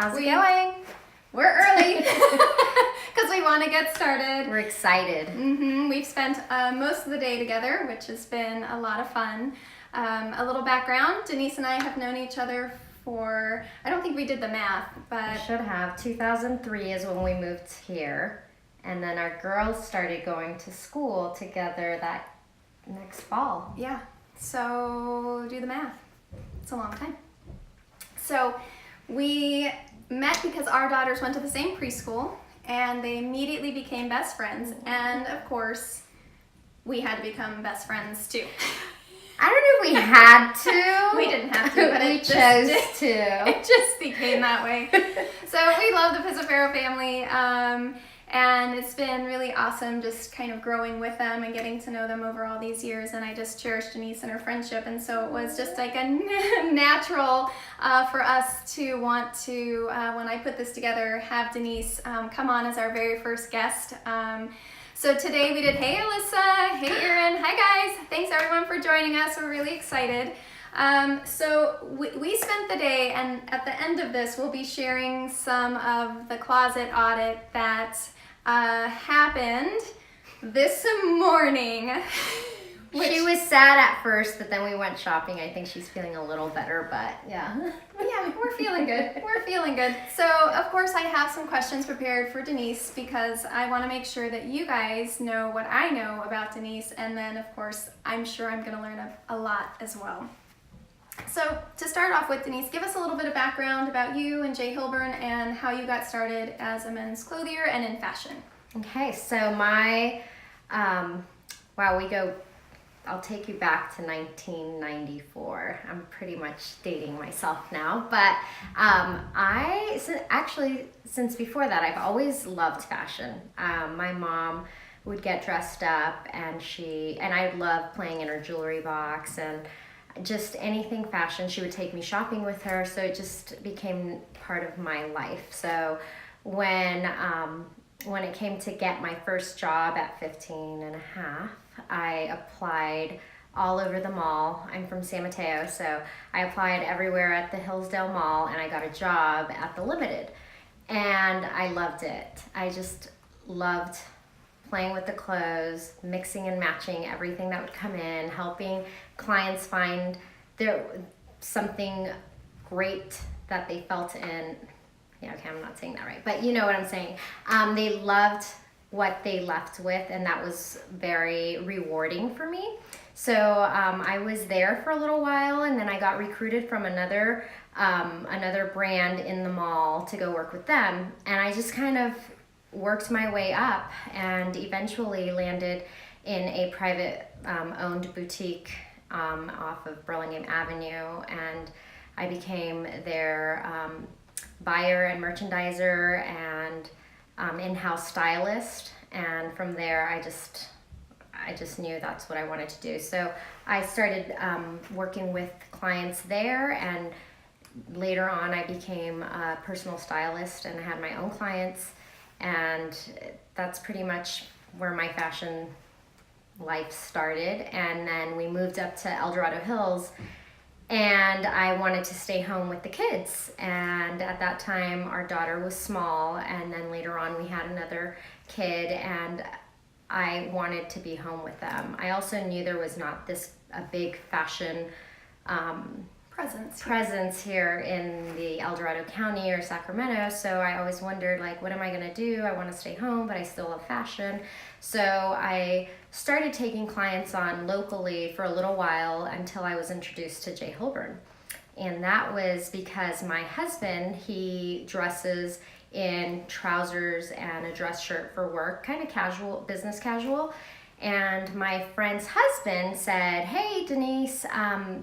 How's it going? We're early because we want to get started. We're excited. We've spent most of the day together, which has been a lot of fun. A little background, Denice and I have known each other for, I don't think we did the math, but... We should have. 2003 is when we moved here. And then our girls started going to school together that next fall. Yeah, so do the math. It's a long time. So we met because our daughters went to the same preschool and they immediately became best friends. And of course, we had to become best friends too. I don't know if we had to. We didn't have to, but we chose to. It just became that way. So we love the Pizziferro family. And it's been really awesome just kind of growing with them and getting to know them over all these years. And I just cherish Denice and her friendship. And so it was just like a natural for us to want to, when I put this together, have Denice come on as our very first guest. So today we did, hey Alyssa, hey Erin, hi guys. Thanks everyone for joining us. We're really excited. So we spent the day, and at the end of this, we'll be sharing some of the closet audit that happened this morning. She was sad at first, but then we went shopping. I think she's feeling a little better, but yeah. Yeah, we're feeling good. We're feeling good. So, of course, I have some questions prepared for Denice because I want to make sure that you guys know what I know about Denice, and then, of course, I'm sure I'm going to learn a lot as well. So, to start off with, Denice, give us a little bit of background about you and J. Hilburn and how you got started as a men's clothier and in fashion. Okay, so I'll take you back to 1994. I'm pretty much dating myself now, but since before that, I've always loved fashion. My mom would get dressed up, and I loved playing in her jewelry box and just anything fashion. She would take me shopping with her, so it just became part of my life. So when it came to get my first job at 15 and a half, I applied all over the mall. I'm from San Mateo, so I applied everywhere at the Hillsdale Mall, and I got a job at the Limited. And I loved it. I just loved playing with the clothes, mixing and matching everything that would come in, helping clients find something great that they felt in. Yeah, okay, I'm not saying that right, but you know what I'm saying. They loved what they left with, and that was very rewarding for me. So I was there for a little while, and then I got recruited from another brand in the mall to go work with them, and I just kind of worked my way up and eventually landed in a private owned boutique off of Burlingame Avenue, and I became their buyer and merchandiser and in-house stylist. And from there, I just knew that's what I wanted to do. So I started working with clients there, and later on I became a personal stylist, and I had my own clients, and that's pretty much where my fashion life started. And then we moved up to Dorado Hills, and I wanted to stay home with the kids. And at that time, our daughter was small, and then later on we had another kid, and I wanted to be home with them. I also knew there was not a big fashion presence here in the El Dorado County or Sacramento, so I always wondered, like, what am I gonna do? I wanna stay home, but I still love fashion. So I started taking clients on locally for a little while until I was introduced to J. Hilburn. And that was because my husband, he dresses in trousers and a dress shirt for work, kind of casual, business casual. And my friend's husband said, hey, Denice,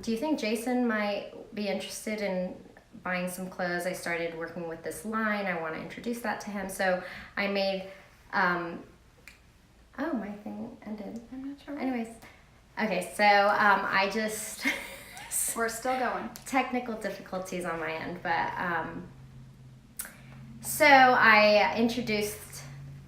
do you think Jason might be interested in buying some clothes? I started working with this line. I want to introduce that to him. So I made, my thing ended. I'm not sure. Anyways, okay, so I just... We're still going. Technical difficulties on my end, but so I introduced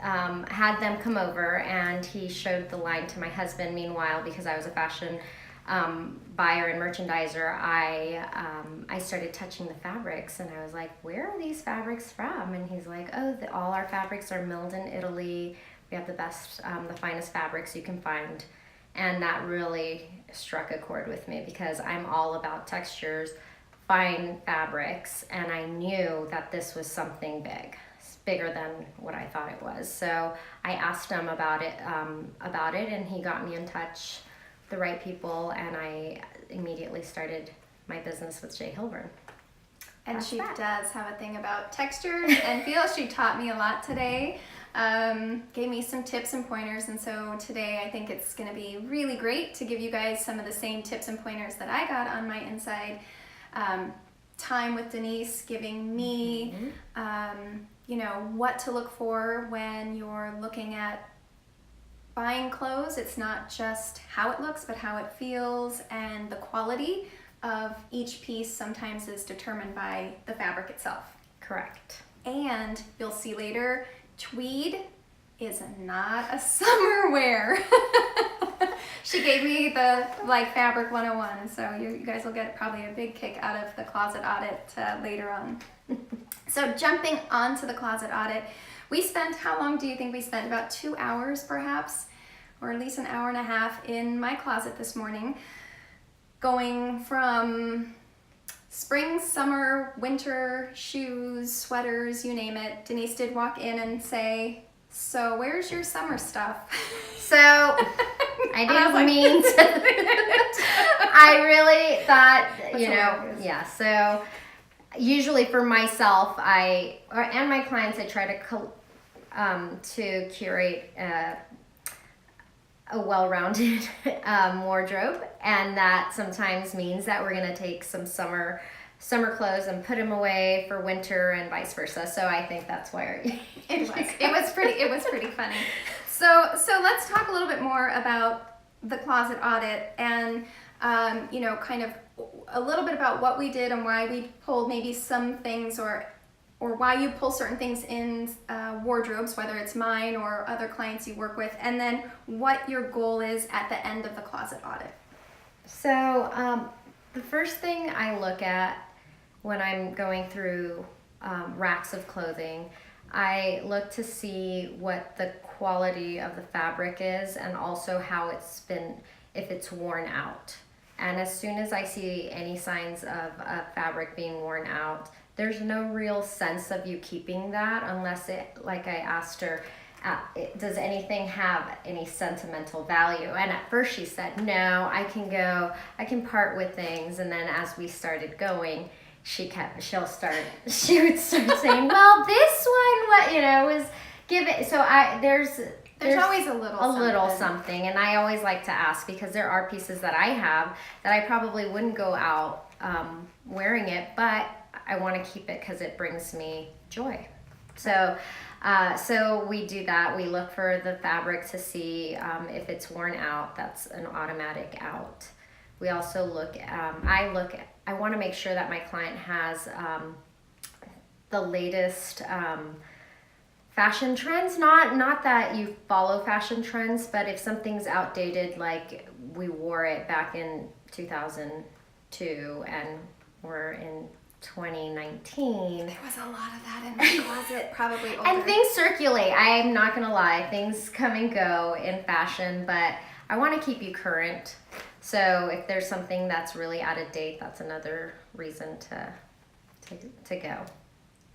had them come over, and he showed the line to my husband. Meanwhile, because I was a fashion buyer and merchandiser, I started touching the fabrics, and I was like, where are these fabrics from? And he's like, oh, all our fabrics are milled in Italy. We have the best, the finest fabrics you can find. And that really struck a chord with me because I'm all about textures, fine fabrics, and I knew that this was something big. Bigger than what I thought it was. So I asked him about it, and he got me in touch with the right people, and I immediately started my business with J. Hilburn. And That's she that. does have a thing about textures and feels. She taught me a lot today, gave me some tips and pointers, and so today I think it's going to be really great to give you guys some of the same tips and pointers that I got on my inside time with Denice, giving me what to look for when you're looking at buying clothes. It's not just how it looks, but how it feels, and the quality of each piece sometimes is determined by the fabric itself. Correct. And you'll see later, tweed is not a summer wear. She gave me the fabric 101, so you guys will get probably a big kick out of the closet audit later on. So jumping onto the closet audit, we spent, how long do you think we spent? About 2 hours perhaps, or at least an hour and a half in my closet this morning, going from spring, summer, winter, shoes, sweaters, you name it. Denice did walk in and say, so where's your summer stuff? So I didn't mean to. I really thought, That's hilarious. yeah. So usually for myself, and my clients, I try to curate a well-rounded wardrobe, and that sometimes means that we're gonna take some summer clothes and put them away for winter and vice versa. So I think that's where it was pretty funny. So let's talk a little bit more about the closet audit and kind of a little bit about what we did and why we pulled maybe some things or why you pull certain things in wardrobes, whether it's mine or other clients you work with, and then what your goal is at the end of the closet audit. So the first thing I look at when I'm going through racks of clothing, I look to see what the quality of the fabric is and also how it's been, if it's worn out. And as soon as I see any signs of a fabric being worn out, there's no real sense of you keeping that unless it, like I asked her, does anything have any sentimental value? And at first she said, no, I can part with things. And then as we started going, she would start saying, well, this one, was give it. So there's always a little something. And I always like to ask because there are pieces that I have that I probably wouldn't go out wearing it, but I want to keep it because it brings me joy. So we do that. We look for the fabric to see if it's worn out. That's an automatic out. We also look, I want to make sure that my client has the latest fashion trends. Not that you follow fashion trends, but if something's outdated, like we wore it back in 2002 and we're in 2019. There was a lot of that in my closet, probably older. And things circulate. I'm not gonna lie, things come and go in fashion, but I want to keep you current. So if there's something that's really out of date, that's another reason to go.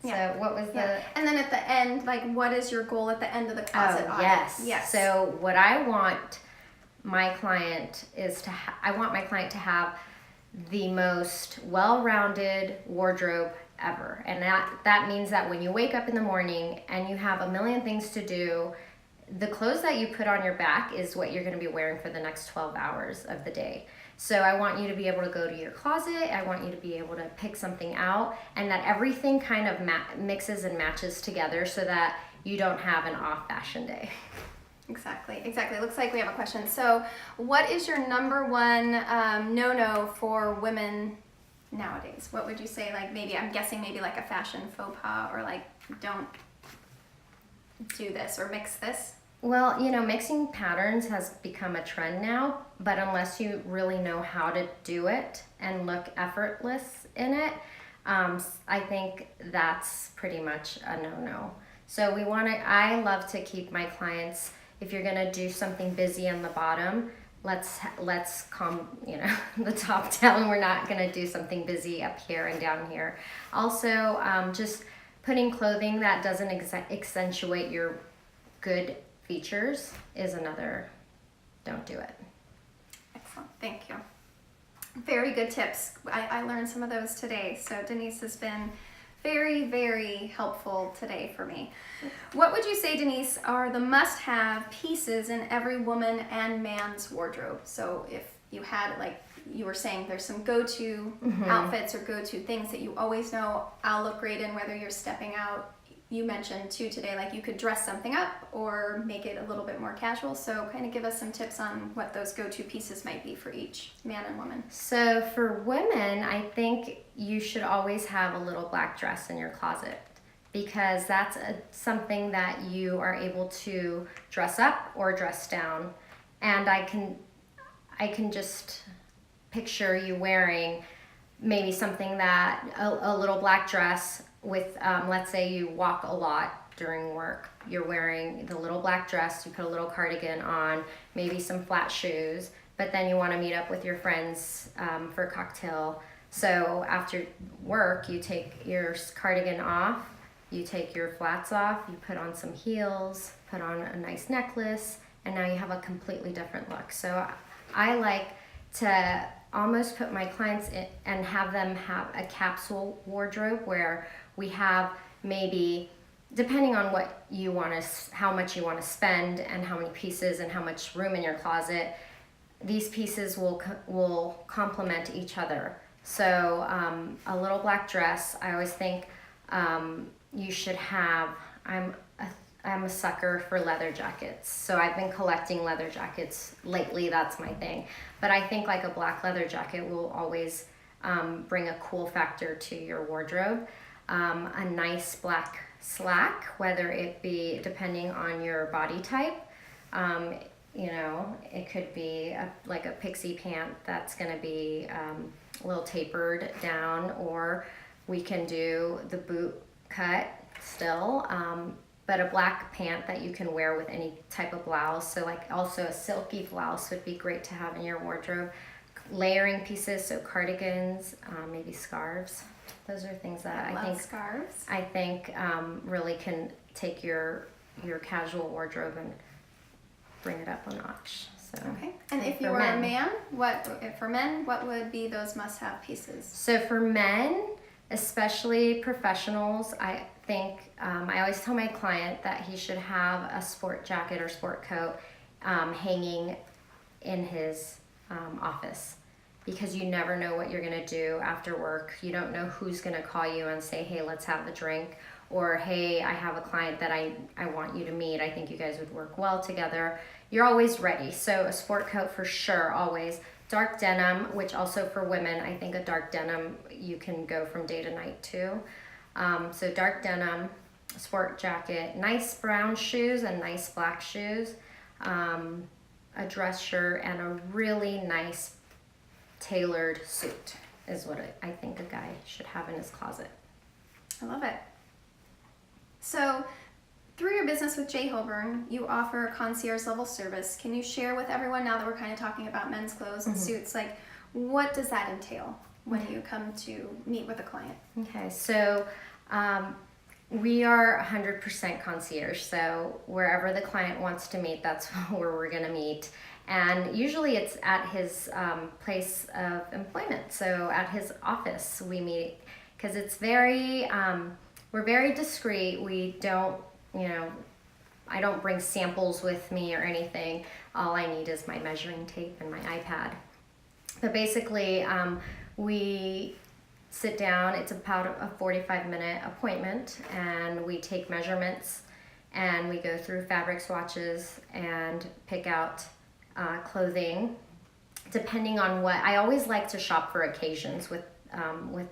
Yeah. So what was And then at the end, what is your goal at the end of the closet audit? Yes. So what I want my client is I want my client to have the most well-rounded wardrobe ever. And that means that when you wake up in the morning and you have a million things to do, the clothes that you put on your back is what you're going to be wearing for the next 12 hours of the day. So I want you to be able to go to your closet. I want you to be able to pick something out, and that everything kind of mixes and matches together so that you don't have an off fashion day. Exactly. It looks like we have a question. So what is your number one no-no for women nowadays? What would you say? I'm guessing maybe like a fashion faux pas, or don't do this or mix this. Well, mixing patterns has become a trend now, but unless you really know how to do it and look effortless in it, I think that's pretty much a no-no. So I love to keep my clients, if you're gonna do something busy on the bottom, let's calm, the top down. We're not gonna do something busy up here and down here. Also, just putting clothing that doesn't accentuate your good features is another, don't do it. Excellent, thank you. Very good tips. I learned some of those today. So Denice has been very, very helpful today for me. What would you say, Denice, are the must-have pieces in every woman and man's wardrobe? So if you had, like you were saying, there's some go-to outfits or go-to things that you always know I'll look great in, whether you're stepping out. You mentioned too today, like you could dress something up or make it a little bit more casual. So kind of give us some tips on what those go-to pieces might be for each man and woman. So for women, I think you should always have a little black dress in your closet, because that's something that you are able to dress up or dress down. And I can just picture you wearing maybe something that, a little black dress with, let's say you walk a lot during work. You're wearing the little black dress, you put a little cardigan on, maybe some flat shoes, but then you want to meet up with your friends for a cocktail. So after work, you take your cardigan off, you take your flats off, you put on some heels, put on a nice necklace, and now you have a completely different look. So I like to almost put my clients in and have them have a capsule wardrobe where we have maybe, depending on what you want to, how much you want to spend and how many pieces and how much room in your closet, these pieces will complement each other. So a little black dress, I always think you should have, I'm a sucker for leather jackets. So I've been collecting leather jackets lately, that's my thing. But I think like a black leather jacket will always bring a cool factor to your wardrobe. A nice black slack, whether it be depending on your body type. It could be like a pixie pant that's gonna be a little tapered down, or we can do the boot cut still. But a black pant that you can wear with any type of blouse. So like also a silky blouse would be great to have in your wardrobe. Layering pieces, so cardigans, maybe scarves. Those are things that I think really can take your casual wardrobe and bring it up a notch. So okay. And if you were a man, what would be those must-have pieces? So for men, especially professionals, I think I always tell my client that he should have a sport jacket or sport coat hanging in his office, because you never know what you're gonna do after work. You don't know who's gonna call you and say, hey, let's have a drink, or hey, I have a client that I want you to meet. I think you guys would work well together. You're always ready. So a sport coat for sure, always. Dark denim, which also for women, I think a dark denim, you can go from day to night too. So dark denim, sport jacket, nice brown shoes and nice black shoes, a dress shirt, and a really nice tailored suit is what I think a guy should have in his closet. I love it. So through your business with J. Holborn, you offer concierge level service. Can you share with everyone, now that we're kind of talking about men's clothes and suits, like what does that entail when you come to meet with a client? Okay, so we are 100% concierge. So wherever the client wants to meet, that's where we're gonna meet. And usually it's at his place of employment. So at his office we meet, because it's very, we're very discreet. We don't, I don't bring samples with me or anything. All I need is my measuring tape and my iPad. But basically, we sit down. It's about a 45-minute appointment, and we take measurements, and we go through fabric swatches and pick out clothing, depending on what. I always like to shop for occasions with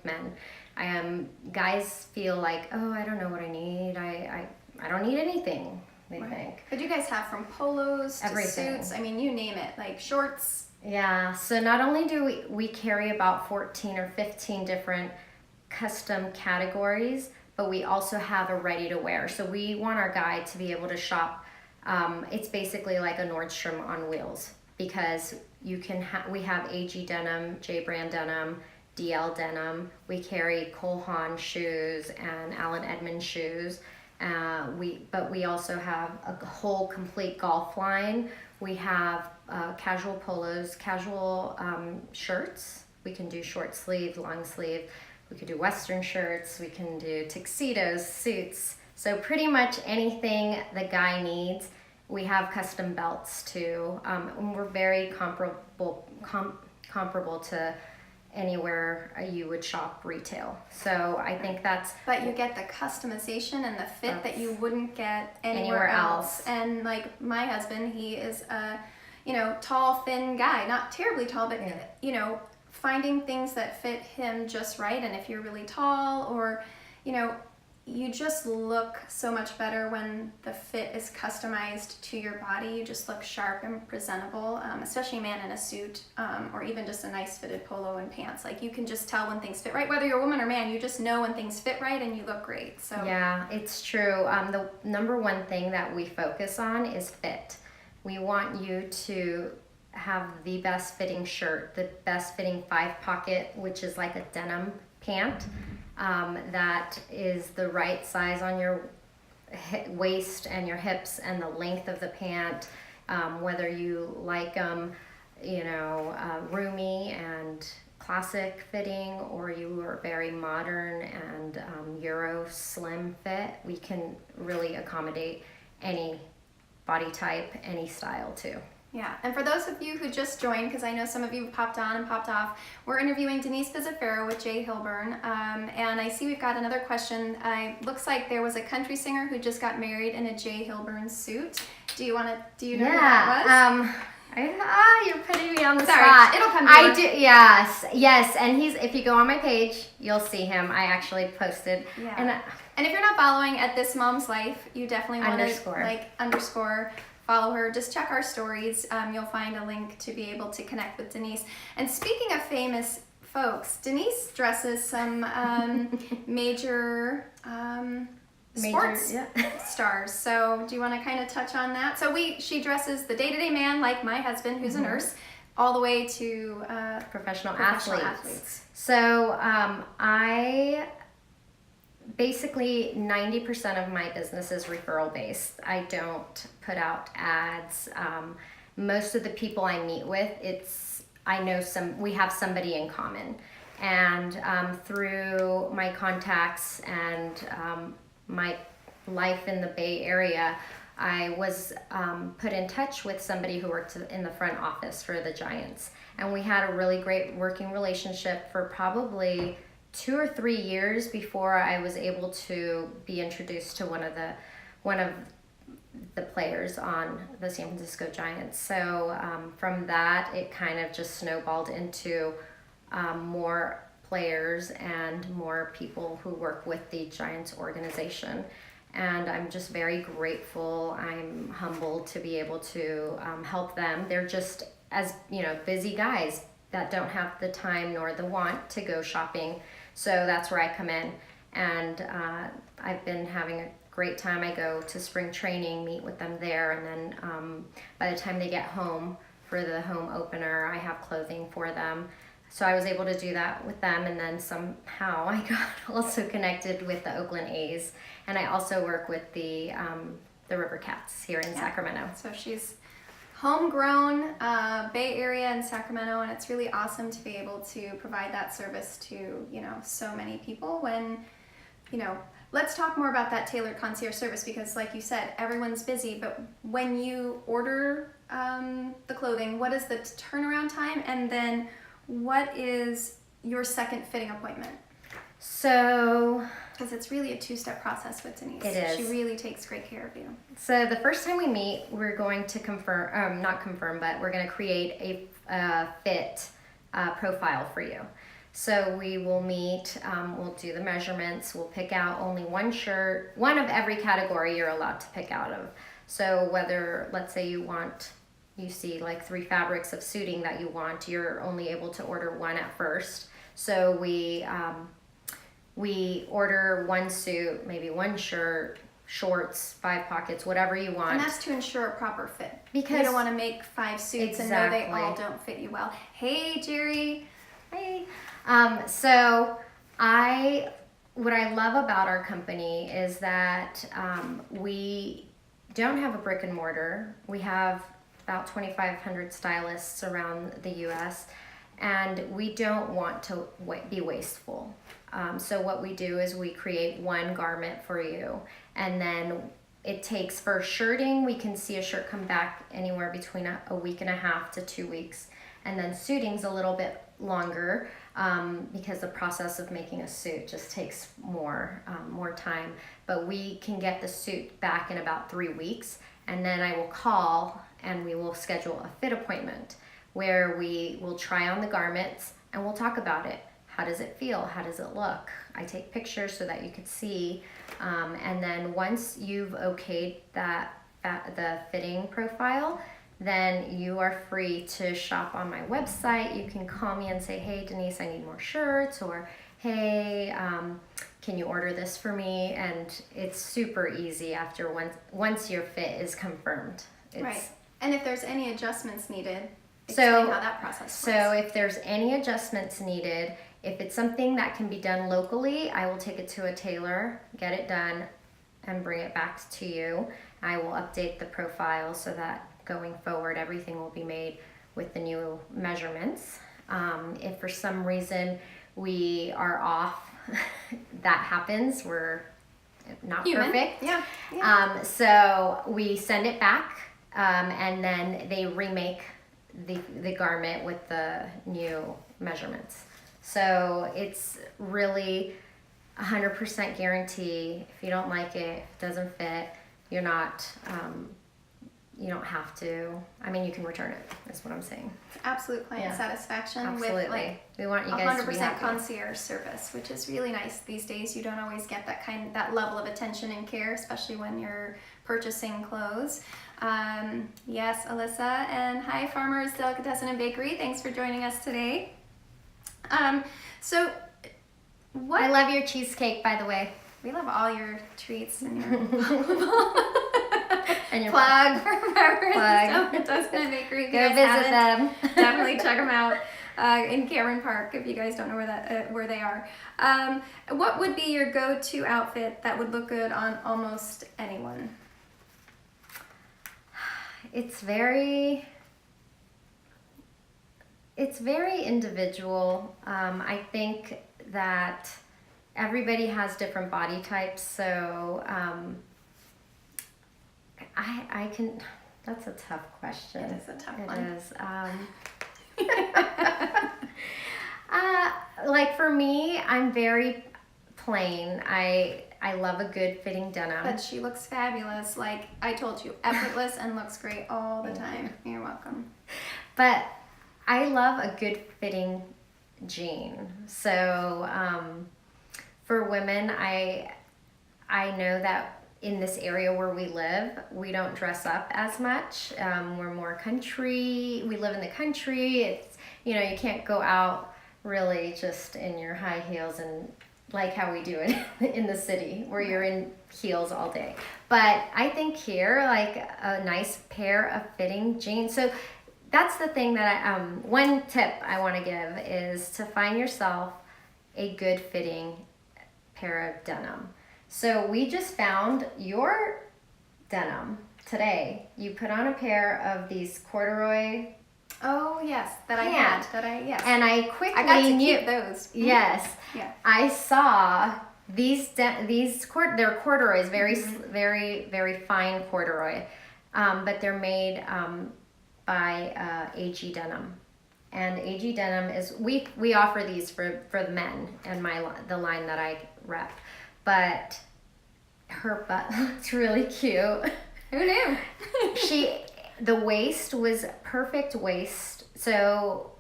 men. Guys feel like, oh, I don't know what I need. I don't need anything. we think. But you guys have from polos to Everything. suits. I mean, you name it, like shorts. Yeah, so not only do we carry about 14 or 15 different custom categories, but we also have a ready to wear. So we want our guy to be able to shop. It's basically like a Nordstrom on wheels, because you can we have AG denim, J brand denim, DL denim. We carry Cole Haan shoes and Allen Edmonds shoes. But we also have a whole complete golf line. We have casual polos, casual shirts. We can do short sleeve, long sleeve. We could do Western shirts. We can do tuxedos, suits. So pretty much anything the guy needs. We have custom belts too. And we're very comparable to anywhere you would shop retail. So I think that's... But you get the customization and the fit that you wouldn't get anywhere else. And like my husband, he is a, tall, thin guy. Not terribly tall, but, finding things that fit him just right. And if you're really tall or, you just look so much better when the fit is customized to your body. You just look sharp and presentable, especially a man in a suit or even just a nice fitted polo and pants. Like you can just tell when things fit right. Whether you're a woman or man, you just know when things fit right and you look great. So yeah, it's true. The number one thing that we focus on is fit. We want you to have the best fitting shirt, the best fitting 5-pocket, which is like a denim pant. That is the right size on your waist and your hips and the length of the pant, whether you like them, roomy and classic fitting, or you are very modern and Euro slim fit. We can really accommodate any body type, any style too. Yeah, and for those of you who just joined, because I know some of you have popped on and popped off, we're interviewing Denice Pizziferro with Jay Hilburn, and I see we've got another question. Looks like there was a country singer who just got married in a Jay Hilburn suit. Do you know who that was? You're putting me on the Sorry, spot. it'll come to you. Yes, and if you go on my page, you'll see him. I actually posted. Yeah. And if you're not following at This Mom's Life, you definitely want to underscore. Follow her. Just check our stories. You'll find a link to be able to connect with Denice. And speaking of famous folks, Denice dresses some major sports stars. So do you want to kind of touch on that? So she dresses the day-to-day man, like my husband, who's a nurse, all the way to professional athletes. So basically 90% of my business is referral based. I don't put out ads. Most of the people I meet with, we have somebody in common. And through my contacts and my life in the Bay Area, I was put in touch with somebody who worked in the front office for the Giants. And we had a really great working relationship for probably 2 or 3 years before I was able to be introduced to one of the players on the San Francisco Giants. So from that, it kind of just snowballed into more players and more people who work with the Giants organization. And I'm just very grateful. I'm humbled to be able to help them. They're just as busy guys that don't have the time nor the want to go shopping. So that's where I come in, and I've been having a great time. I go to spring training, meet with them there, and then by the time they get home for the home opener, I have clothing for them. So I was able to do that with them, and then somehow I got also connected with the Oakland A's, and I also work with the River Cats here in Sacramento. So she's homegrown, Bay Area in Sacramento, and it's really awesome to be able to provide that service to so many people. When let's talk more about that tailored concierge service, because like you said, everyone's busy, but when you order the clothing, what is the turnaround time, and then what is your second fitting appointment? So, because it's really a 2-step process with Denice. It is. She really takes great care of you. So the first time we meet, we're going to but we're going to create a fit profile for you. So we will meet, we'll do the measurements, we'll pick out only one shirt, one of every category you're allowed to pick out of. So whether, let's say you see like 3 fabrics of suiting that you want, you're only able to order one at first. So we order 1 suit, maybe 1 shirt, shorts, 5 pockets, whatever you want. And that's to ensure a proper fit. Because you don't want to make 5 suits and know they all don't fit you well. Hey, Jerry. Hey. So what I love about our company is that we don't have a brick and mortar. We have about 2,500 stylists around the U.S., and we don't want to be wasteful. So what we do is we create 1 garment for you, and then it takes, for shirting, we can see a shirt come back anywhere between a week and a half to 2 weeks, and then suiting's a little bit longer because the process of making a suit just takes more time. But we can get the suit back in about 3 weeks, and then I will call and we will schedule a fit appointment where we will try on the garments and we'll talk about it. How does it feel? How does it look? I take pictures so that you could see. And then once you've okayed the fitting profile, then you are free to shop on my website. You can call me and say, hey, Denice, I need more shirts, or hey, can you order this for me? And it's super easy after once your fit is confirmed. Right. And if there's any adjustments needed, explain how that process works. So if there's any adjustments needed, if it's something that can be done locally, I will take it to a tailor, get it done, and bring it back to you. I will update the profile so that going forward, everything will be made with the new measurements. If for some reason we are off, that happens. We're not human. Perfect. Yeah. So we send it back, and then they remake the garment with the new measurements. So it's really 100% guarantee. If you don't like it, if it doesn't fit, you're not, you don't have to. I mean, you can return it. That's what I'm saying. Absolute client satisfaction. Absolutely. With like we want you guys 100% to be happy. concierge service, which is really nice these days. You don't always get that level of attention and care, especially when you're purchasing clothes. Yes, Alyssa, and hi, Farmers Delicatessen and Bakery. Thanks for joining us today. So, what? I love your cheesecake, by the way. We love all your treats and your and your plug for Farmers Delicatessen and Bakery. Go visit them. Definitely check them out in Cameron Park if you guys don't know where they are. What would be your go-to outfit that would look good on almost anyone? It's very individual. I think that everybody has different body types, so I can. That's a tough question. It is a tough one. It is. Like for me, I'm very plain. I love a good fitting denim. But she looks fabulous. Like I told you, effortless and looks great all the time. You're welcome. But I love a good fitting jean. So for women, I know that in this area where we live, we don't dress up as much. We're more country. We live in the country. It's, you can't go out really just in your high heels and like how we do it in the city where you're in heels all day. But I think here, like a nice pair of fitting jeans. So that's the thing that one tip I want to give is to find yourself a good fitting pair of denim. So we just found your denim today. You put on a pair of these corduroy. Oh yes, yes. And I quickly I got to knew keep those. Yes. Yeah. I saw these they're corduroys, very very fine corduroy, but they're made by AG Denim, and AG Denim is we offer these for the men and the line that I rep, but her butt looks really cute. Who knew? The waist was perfect waist. So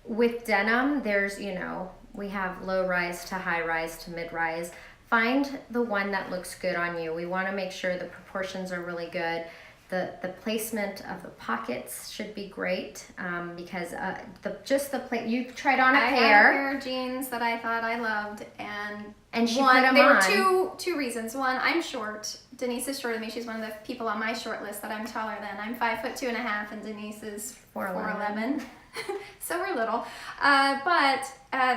with denim, there's, we have low rise to high rise to mid rise. Find the one that looks good on you. We want to make sure the proportions are really good. the placement of the pockets should be great, because you tried on a I had a pair. pair of jeans that I thought I loved, And she one, put them there on. were two reasons. One, I'm short. Denice is shorter than me. She's one of the people on my short list that I'm taller than. I'm 5'2.5", and Denice is 4'11". So we're little. But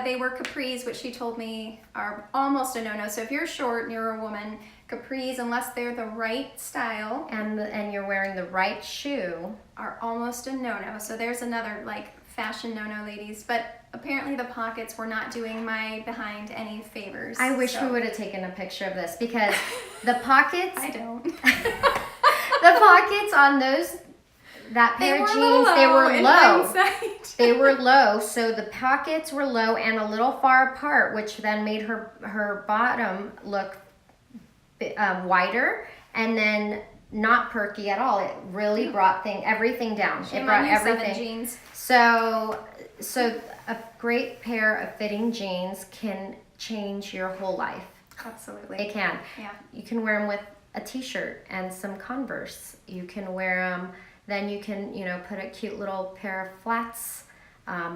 they were capris, which she told me are almost a no-no. So if you're short and you're a woman, capris, unless they're the right style And you're wearing the right shoe, are almost a no-no. So there's another like fashion no-no, ladies. But apparently the pockets were not doing my behind any favors. I wish we would have taken a picture of this, because the pockets I don't. the pockets on that pair of jeans, they were low. They were low, so the pockets were low and a little far apart, which then made her bottom look wider, and then not perky at all. It really brought everything down. She it brought reminded me of everything. 7 jeans. So a great pair of fitting jeans can change your whole life. Absolutely. It can. Yeah. You can wear them with a t-shirt and some Converse. You can wear them, then you can, put a cute little pair of flats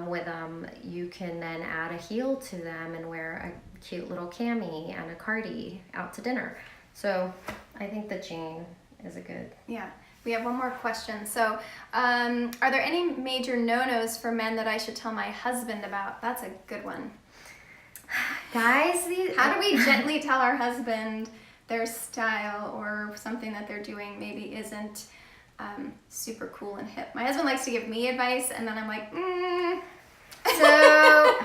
with them. You can then add a heel to them and wear a cute little cami and a cardi out to dinner. So I think the jean is a good. Yeah. We have one more question. So, are there any major no-nos for men that I should tell my husband about? That's a good one. Guys, how do we gently tell our husband their style or something that they're doing maybe isn't super cool and hip? My husband likes to give me advice, and then I'm like, So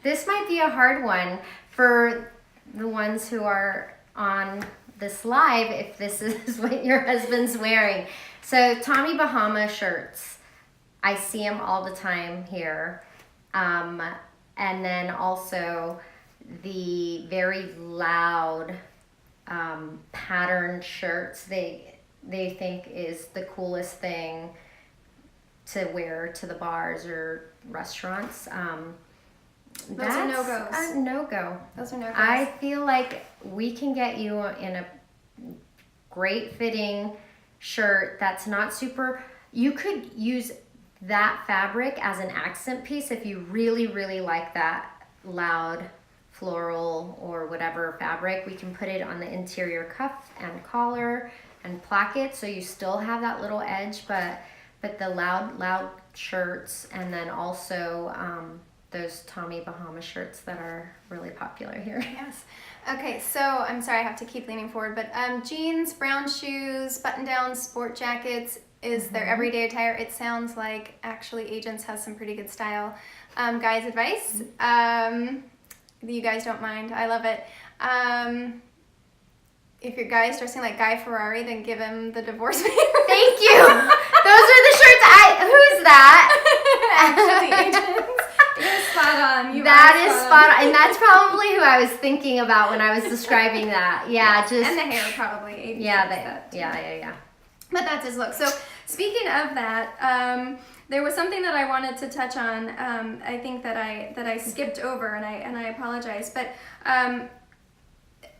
this might be a hard one for the ones who are on this live, if this is what your husband's wearing. So Tommy Bahama shirts, I see them all the time here. And then also the very loud patterned shirts they think is the coolest thing to wear to the bars or restaurants. Those are no-goes. A no-go. Those are no-goes. I feel like we can get you in a great fitting shirt that's not super. You could use that fabric as an accent piece if you really, really like that loud floral or whatever fabric. We can put it on the interior cuff and collar and plaque it, so you still have that little edge, but the loud shirts, and then also those Tommy Bahama shirts that are really popular here. Yes. Okay, so I'm sorry I have to keep leaning forward, but jeans, brown shoes, button-down sport jackets is their everyday attire. It sounds like actually Agents has some pretty good style. Guys' advice, you guys don't mind. I love it. If your guy's dressing like Guy Ferrari, then give him the divorce papers. Thank you. Those are the shirts who's that? Actually, Agents. You're spot on. That is spot on. And that's probably who I was thinking about when I was describing that. Yeah, yes. just. And the hair probably. Agents Yeah. But that's his look. So speaking of that, there was something that I wanted to touch on. I think that I skipped over, and I apologize. But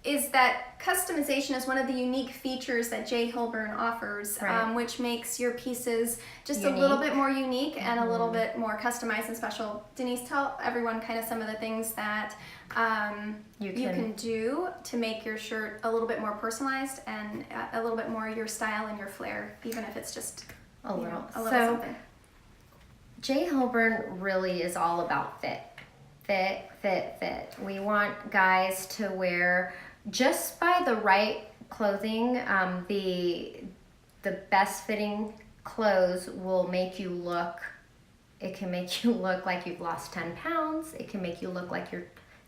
is that customization is one of the unique features that J. Hilburn offers, right. Which makes your pieces just unique. A little bit more unique and a little bit more customized and special. Denice, tell everyone kind of some of the things that you can do to make your shirt a little bit more personalized and a little bit more your style and your flair, even if it's just a little something. J. Hilburn really is all about fit. We want guys to wear just by the right clothing. The best fitting clothes will make you look. It can make you look like you've lost 10 pounds. It can make you look like you're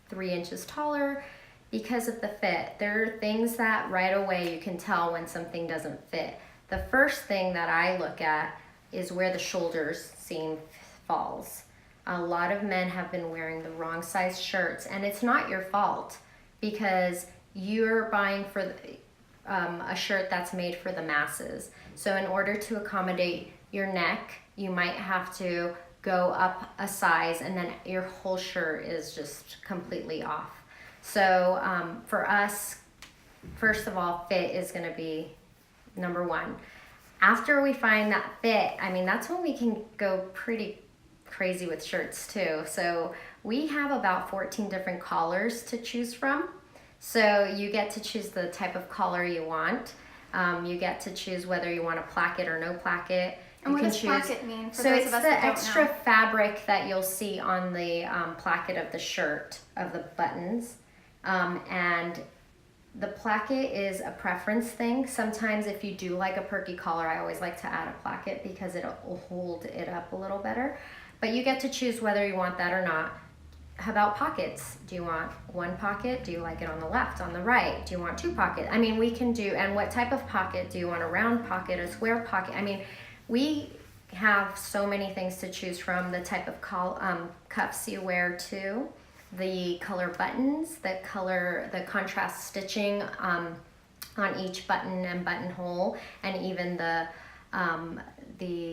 3 inches taller because of the fit. There are things that right away you can tell when something doesn't fit. The first thing that I look at is where the shoulders seam falls. A lot of men have been wearing the wrong size shirts, and it's not your fault because you're buying for a shirt that's made for the masses. So in order to accommodate your neck, you might have to go up a size, and then your whole shirt is just completely off. So for us, first of all, fit is going to be number one. after we find that fit, I mean, that's when we can go pretty crazy with shirts too. So we have about 14 different collars to choose from. So you get to choose the type of collar you want. You get to choose whether you want a placket or no placket. And what does placket mean for so those it's of us the that don't extra know? fabric that you'll see on the placket of the shirt, of the buttons. And the placket is a preference thing. Sometimes if you do like a perky collar, I always like to add a placket because it'll hold it up a little better. But you get to choose whether you want that or not. How about pockets? Do you want one pocket? Do you like it on the left, on the right? Do you want two pockets? I mean, we can do, and what type of pocket? Do you want a round pocket, a square pocket? I mean, we have so many things to choose from. The type of cuffs you wear too, the color buttons, the contrast stitching on each button and buttonhole, and even the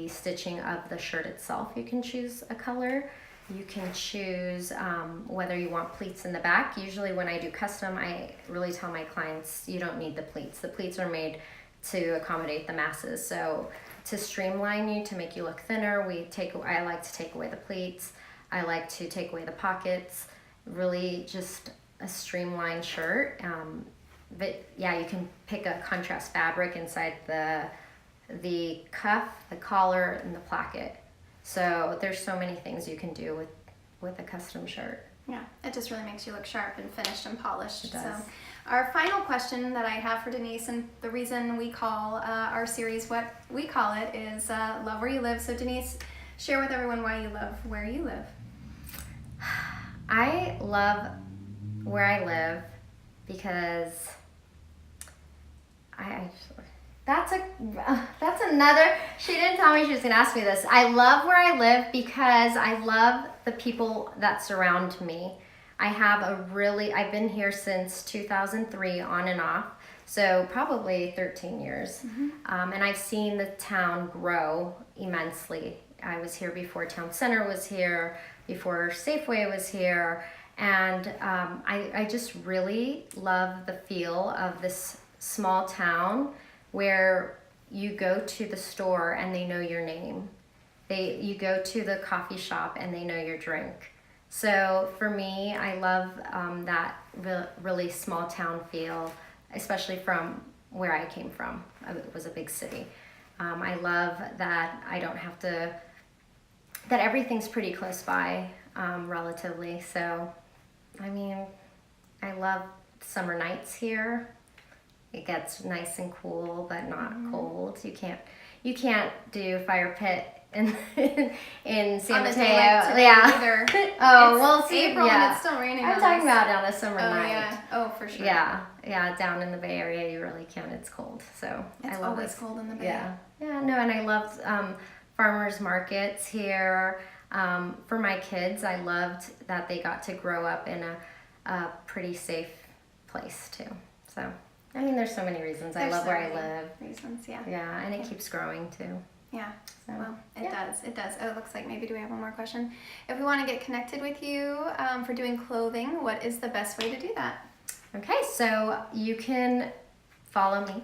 stitching of the shirt itself. You can choose a color. You can choose whether you want pleats in the back. Usually when I do custom, I really tell my clients you don't need the pleats. The pleats are made to accommodate the masses. So to streamline you, to make you look thinner, I like to take away the pleats. I like to take away the pockets. Really just a streamlined shirt. But yeah, you can pick a contrast fabric inside the cuff, the collar, and the placket. So there's so many things you can do with a custom shirt. Yeah, it just really makes you look sharp and finished and polished. It does. So our final question that I have for Denice, and the reason we call our series what we call it, is Love Where You Live. So Denice, share with everyone why you love where you live. I love where I live because that's another, she didn't tell me she was going to ask me this. I love where I live because I love the people that surround me. I've been here since 2003 on and off, so probably 13 years. Mm-hmm. And I've seen the town grow immensely. I was here before Town Center was here, before Safeway was here, and I just really love the feel of this small town where you go to the store and they know your name. You go to the coffee shop and they know your drink. So for me, I love that really small town feel, especially from where I came from. It was a big city. I love that that everything's pretty close by, relatively. So, I mean, I love summer nights here. It gets nice and cool, but not cold. You can't do fire pit in San Mateo. Either. Oh, well, see, April yeah. and it's still raining. I'm talking about on a summer night. Yeah. Oh, for sure. Yeah. Down in the Bay Area, you really can. It's cold, so it's I love always it. cold in the Bay. Yeah. No, and I love farmers markets here. For my kids, I loved that they got to grow up in a pretty safe place too. So. I mean, there's so many reasons. I love where I live. Reasons, yeah. Yeah, and it keeps growing too. Yeah. So, well, it does. Oh, it looks like maybe do we have one more question? If we want to get connected with you for doing clothing, what is the best way to do that? Okay, so you can follow me,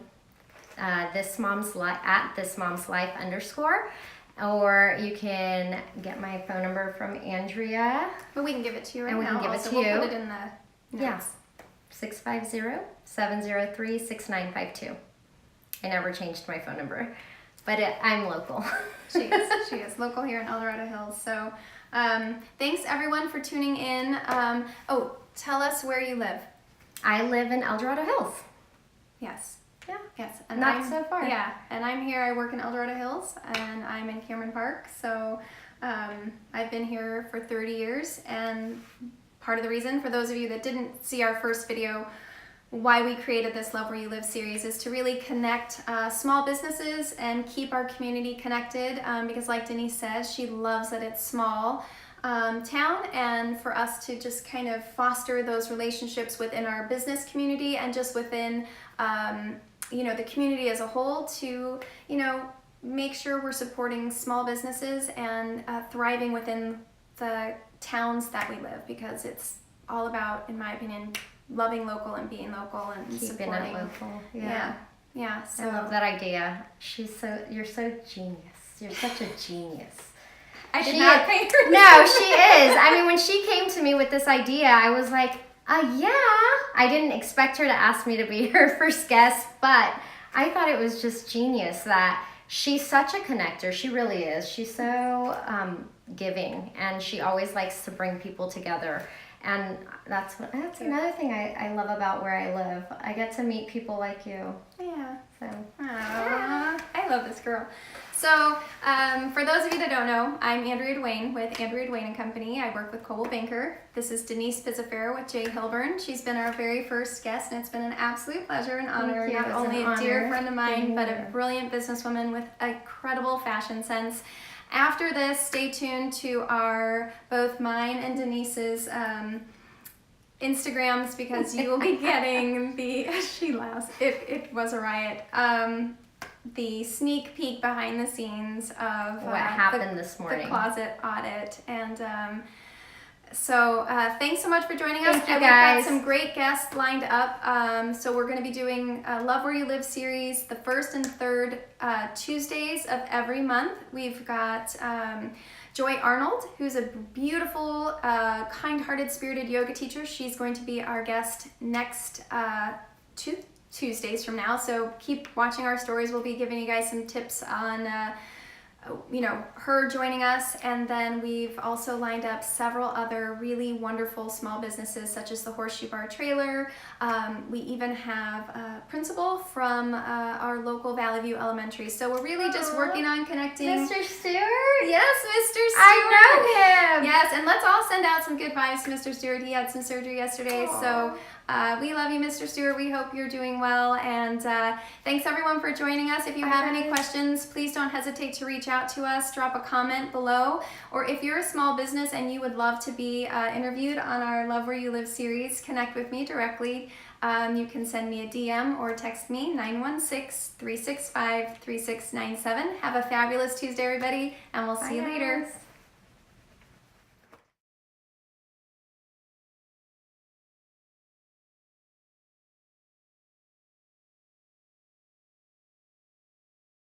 at This Mom's Life _, or you can get my phone number from Andrea. But we can give it to you right now. And we can give also, it to you. We'll put it in the notes. Yeah. 650-703-6952. I never changed my phone number, but I'm local. She is local here in El Dorado Hills. So thanks everyone for tuning in. Tell us where you live. I live in El Dorado Hills. Yes. Yeah. Yes. And Not so far. Yeah. And I'm here. I work in El Dorado Hills, and I'm in Cameron Park. So I've been here for 30 years, and part of the reason, for those of you that didn't see our first video, why we created this Love Where You Live series is to really connect small businesses and keep our community connected, because like Denice says, she loves that it's small town, and for us to just kind of foster those relationships within our business community and just within the community as a whole, to make sure we're supporting small businesses and thriving within the towns that we live, because it's all about, in my opinion, loving local and being local and keeping supporting. it local. Yeah, I love that idea. You're so genius. You're such a genius. I did not pay her. No, she is. I mean, when she came to me with this idea, I was like, yeah. I didn't expect her to ask me to be her first guest, but I thought it was just genius that she's such a connector. She really is. She's so giving, and she always likes to bring people together. And that's another thing I love about where I live. I get to meet people like you. Yeah. So. Aww, I love this girl. So, for those of you that don't know, I'm Andrea Duane with Andrea Duane and Company. I work with Coldwell Banker. This is Denice Pizziferro with Jay Hilburn. She's been our very first guest, and it's been an absolute pleasure and honor. Thank you. Not only a dear friend of mine, but a Yeah. brilliant businesswoman with a credible fashion sense. After this, stay tuned to both mine and Denise's Instagrams, because you will be getting she laughs, it was a riot, the sneak peek behind the scenes of What happened this morning. the closet audit. And so thanks so much for joining us. Thank you, We've guys. got some great guests lined up. So we're going to be doing a Love Where You Live series the first and third Tuesdays of every month. We've got Joy Arnold, who's a beautiful, kind-hearted, spirited yoga teacher. She's going to be our guest next 2 Tuesdays from now. So keep watching our stories. We'll be giving you guys some tips on her joining us. And then we've also lined up several other really wonderful small businesses, such as the Horseshoe Bar Trailer. We even have a principal from our local Valley View Elementary. So we're really just working on connecting. Mr. Stewart? Yes, Mr. Stewart. I know him. Yes, and let's all send out some good vibes to Mr. Stewart. He had some surgery yesterday. Aww. So we love you, Mr. Stewart. We hope you're doing well. And thanks, everyone, for joining us. If you have any questions, please don't hesitate to reach out to us. Drop a comment below. Or if you're a small business and you would love to be interviewed on our Love Where You Live series, connect with me directly. You can send me a DM or text me, 916-365-3697. Have a fabulous Tuesday, everybody, and we'll see you later. Guys.